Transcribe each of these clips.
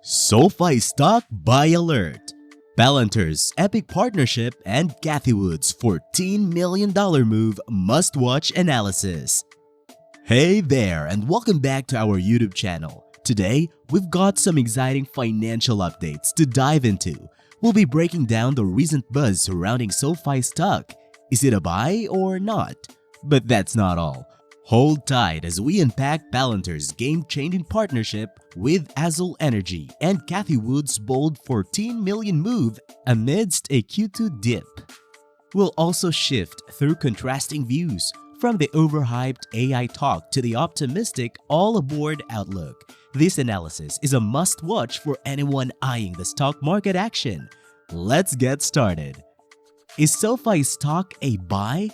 SoFi Stock Buy Alert, Palantir's epic partnership, and Cathie Wood's $14 million move must-watch analysis. Hey there, and welcome back to our YouTube channel. Today, we've got some exciting financial updates to dive into. We'll be breaking down the recent buzz surrounding SoFi Stock. Is it a buy or not? But that's not all. Hold tight as we unpack Palantir's game-changing partnership with Azul Energy and Cathie Wood's bold $14 million move amidst a Q2 dip. We'll also shift through contrasting views, from the overhyped AI talk to the optimistic all-aboard outlook. This analysis is a must-watch for anyone eyeing the stock market action. Let's get started. Is SoFi Stock a buy?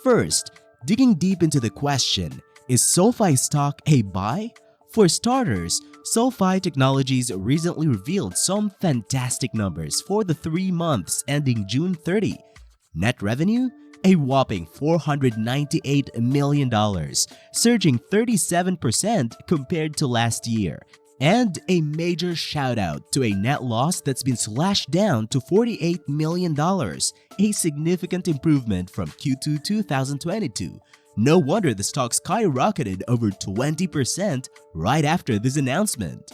First, digging deep into the question, is SoFi Stock a buy? For starters, SoFi Technologies recently revealed some fantastic numbers for the 3 months ending June 30. Net revenue? A whopping $498 million, surging 37% compared to last year. And a major shout out to a net loss that's been slashed down to $48 million, a significant improvement from Q2 2022. No wonder the stock skyrocketed over 20% right after this announcement.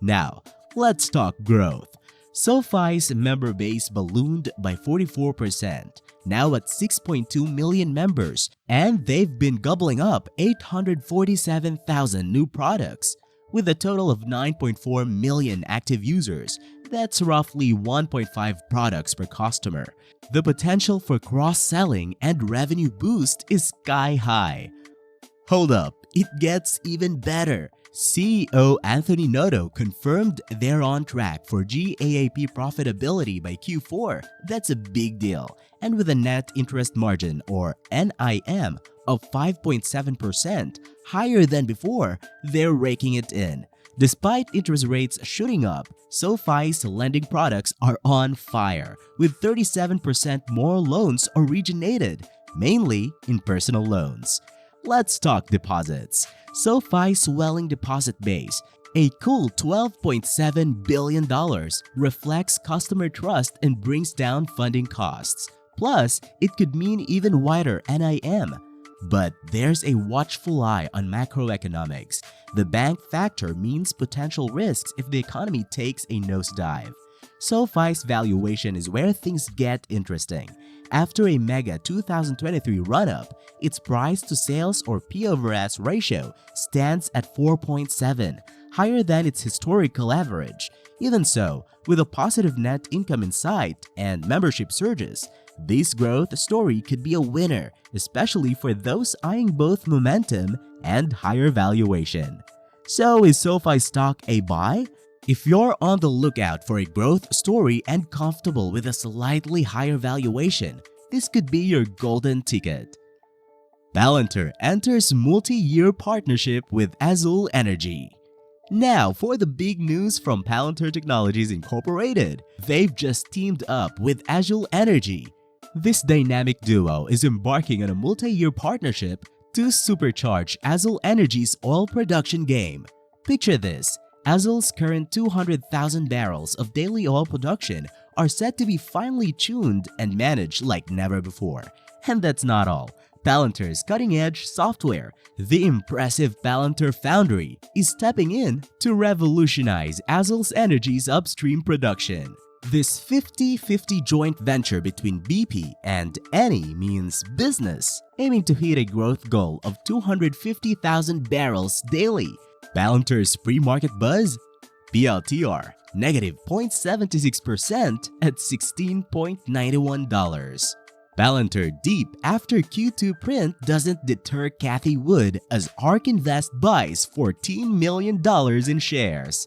Now, let's talk growth. SoFi's member base ballooned by 44%, now at 6.2 million members, and they've been gobbling up 847,000 new products. With a total of 9.4 million active users, that's roughly 1.5 products per customer. The potential for cross-selling and revenue boost is sky high. Hold up, it gets even better. CEO Anthony Noto confirmed they're on track for GAAP profitability by Q4. That's a big deal. And with a net interest margin, or NIM, of 5.7%, higher than before, they're raking it in. Despite interest rates shooting up, SoFi's lending products are on fire, with 37% more loans originated, mainly in personal loans. Let's talk deposits. SoFi's swelling deposit base, a cool $12.7 billion, reflects customer trust and brings down funding costs. Plus, it could mean even wider NIM. But there's a watchful eye on macroeconomics. The bank factor means potential risks if the economy takes a nosedive. SoFi's valuation is where things get interesting. After a mega 2023 run-up, its price-to-sales or P/S ratio stands at 4.7, higher than its historical average. Even so, with a positive net income in sight and membership surges, this growth story could be a winner, especially for those eyeing both momentum and higher valuation. So is SoFi Stock a buy? If you're on the lookout for a growth story and comfortable with a slightly higher valuation, this could be your golden ticket. Palantir enters multi-year partnership with Azul Energy. Now for the big news from Palantir Technologies Incorporated. They've just teamed up with Azul Energy. This dynamic duo is embarking on a multi-year partnership to supercharge Azul Energy's oil production game. Picture this. Azul's current 200,000 barrels of daily oil production are set to be finely tuned and managed like never before. And that's not all. Palantir's cutting-edge software, the impressive Palantir Foundry, is stepping in to revolutionize Azul Energy's upstream production. This 50-50 joint venture between BP and Eni means business, aiming to hit a growth goal of 250,000 barrels daily. Palantir's pre-market buzz? PLTR, negative 0.76% at $16.91. Palantir deep after Q2 print doesn't deter Cathie Wood as ARK Invest buys $14 million in shares.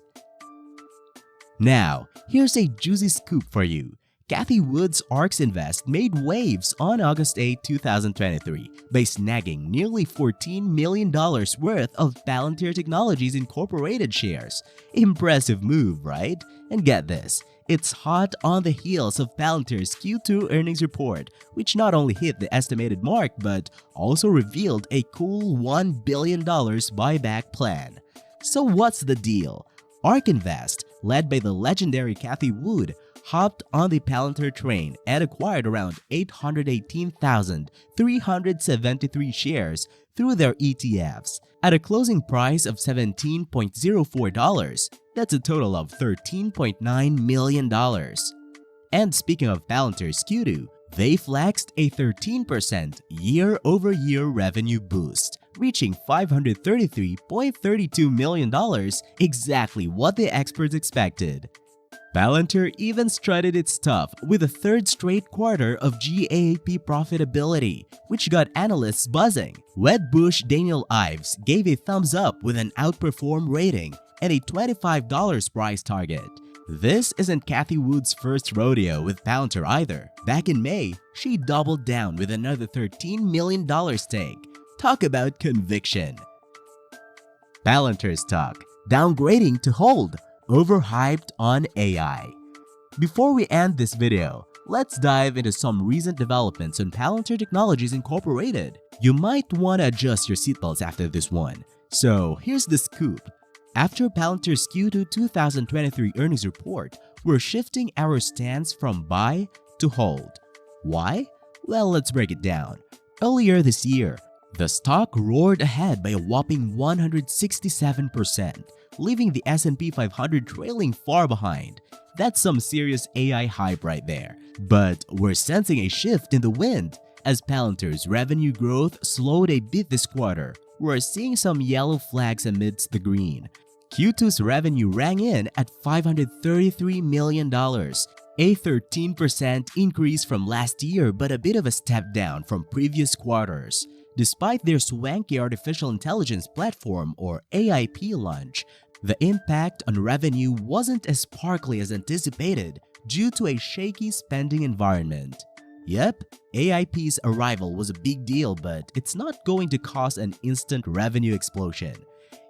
Now, here's a juicy scoop for you. Cathie Wood's ARK Invest made waves on August 8, 2023 by snagging nearly $14 million worth of Palantir Technologies Incorporated shares. Impressive move, right? And get this, it's hot on the heels of Palantir's Q2 earnings report, which not only hit the estimated mark but also revealed a cool $1 billion buyback plan. So what's the deal? ARK Invest, led by the legendary Cathie Wood, hopped on the Palantir train and acquired around 818,373 shares through their ETFs at a closing price of $17.04. That's a total of $13.9 million. And speaking of Palantir's Q2, they flexed a 13% year-over-year revenue boost, reaching $533.32 million, exactly what the experts expected. Palantir even strutted its stuff with a third straight quarter of GAAP profitability, which got analysts buzzing. Wedbush Daniel Ives gave a thumbs up with an outperform rating and a $25 price target. This isn't Cathie Wood's first rodeo with Palantir either. Back in May, she doubled down with another $13 million stake. Talk about conviction. Palantir stock downgrading to hold, overhyped on AI. Before we end this video, let's dive into some recent developments on Palantir Technologies Incorporated. You might want to adjust your seatbelts after this one. So here's the scoop. After Palantir's Q2 2023 earnings report, we're shifting our stance from buy to hold. Why? Well, let's break it down. Earlier this year, the stock roared ahead by a whopping 167%, leaving the S&P 500 trailing far behind. That's some serious AI hype right there. But we're sensing a shift in the wind. As Palantir's revenue growth slowed a bit this quarter, we're seeing some yellow flags amidst the green. Q2's revenue rang in at $533 million, a 13% increase from last year but a bit of a step down from previous quarters. Despite their swanky artificial intelligence platform or AIP launch, the impact on revenue wasn't as sparkly as anticipated due to a shaky spending environment. Yep, AIP's arrival was a big deal, but it's not going to cause an instant revenue explosion.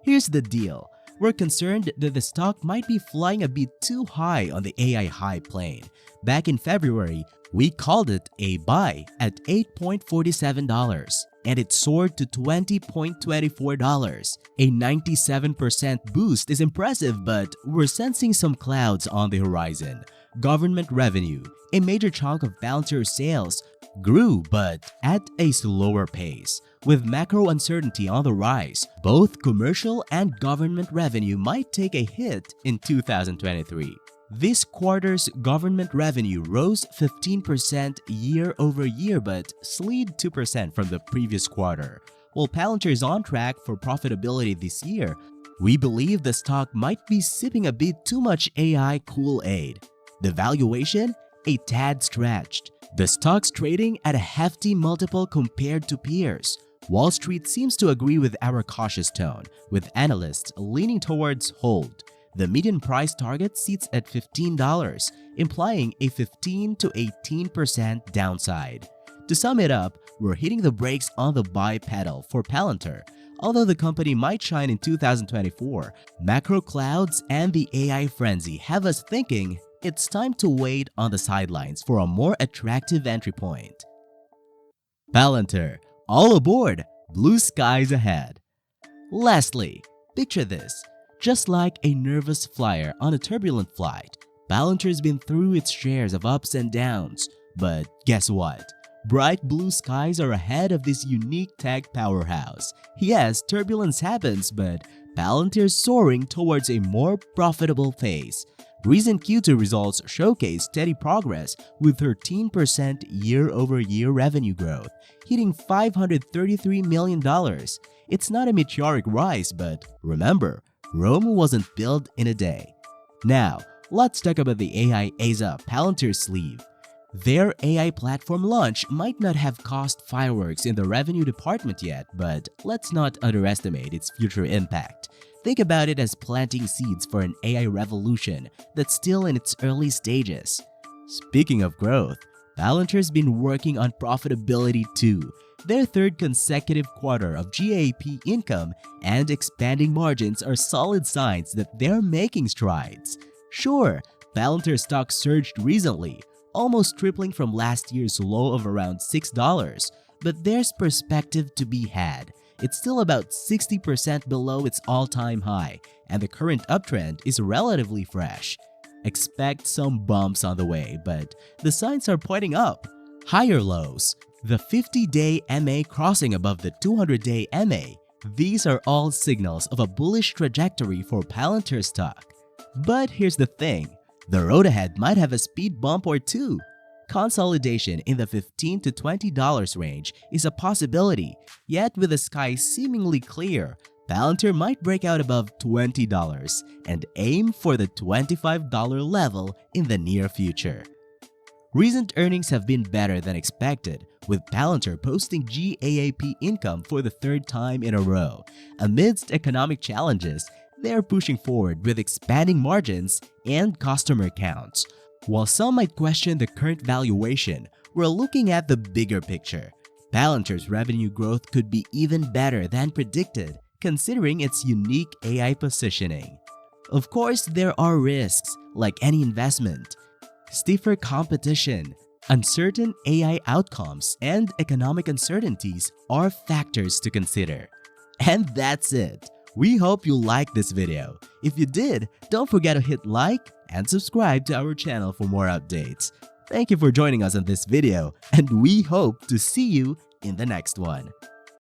Here's the deal. We're concerned that the stock might be flying a bit too high on the AI high plane. Back in February, we called it a buy at $8.47, and it soared to $20.24. A 97% boost is impressive, but we're sensing some clouds on the horizon. Government revenue, a major chunk of Palantir's sales, grew but at a slower pace. With macro uncertainty on the rise, both commercial and government revenue might take a hit in 2023. This quarter's government revenue rose 15% year-over-year but slid 2% from the previous quarter. While Palantir is on track for profitability this year, we believe the stock might be sipping a bit too much AI Kool-Aid. The valuation? A tad stretched. The stock's trading at a hefty multiple compared to peers. Wall Street seems to agree with our cautious tone, with analysts leaning towards hold. The median price target sits at $15, implying a 15 to 18% downside. To sum it up, we're hitting the brakes on the buy pedal for Palantir. Although the company might shine in 2024, macro clouds and the AI frenzy have us thinking it's time to wait on the sidelines for a more attractive entry point. Palantir, all aboard, blue skies ahead. Lastly, picture this. Just like a nervous flyer on a turbulent flight, Palantir's been through its shares of ups and downs. But guess what? Bright blue skies are ahead of this unique tech powerhouse. Yes, turbulence happens, but Palantir's soaring towards a more profitable phase. Recent Q2 results showcase steady progress with 13% year-over-year revenue growth, hitting $533 million. It's not a meteoric rise, but remember, Rome wasn't built in a day. Now, let's talk about the AI ace up Palantir's sleeve. Their AI platform launch might not have caused fireworks in the revenue department yet, but let's not underestimate its future impact. Think about it as planting seeds for an AI revolution that's still in its early stages. Speaking of growth, Palantir's been working on profitability too. Their third consecutive quarter of GAAP income and expanding margins are solid signs that they're making strides. Sure, Palantir stock surged recently, almost tripling from last year's low of around $6, but there's perspective to be had. it's still about 60% below its all-time high, and the current uptrend is relatively fresh. Expect some bumps on the way, but the signs are pointing up. Higher lows, the 50-day MA crossing above the 200-day MA, these are all signals of a bullish trajectory for Palantir stock. But here's the thing, the road ahead might have a speed bump or two. Consolidation in the $15 to $20 range is a possibility, yet with the sky seemingly clear, Palantir might break out above $20 and aim for the $25 level in the near future. Recent earnings have been better than expected, with Palantir posting GAAP income for the third time in a row. Amidst economic challenges, they are pushing forward with expanding margins and customer counts. While some might question the current valuation, we're looking at the bigger picture. Palantir's revenue growth could be even better than predicted, considering its unique AI positioning. Of course, there are risks, like any investment. Stiffer competition, uncertain AI outcomes, and economic uncertainties are factors to consider. And that's it. We hope you liked this video. If you did, don't forget to hit like and subscribe to our channel for more updates. Thank you for joining us on this video, and we hope to see you in the next one.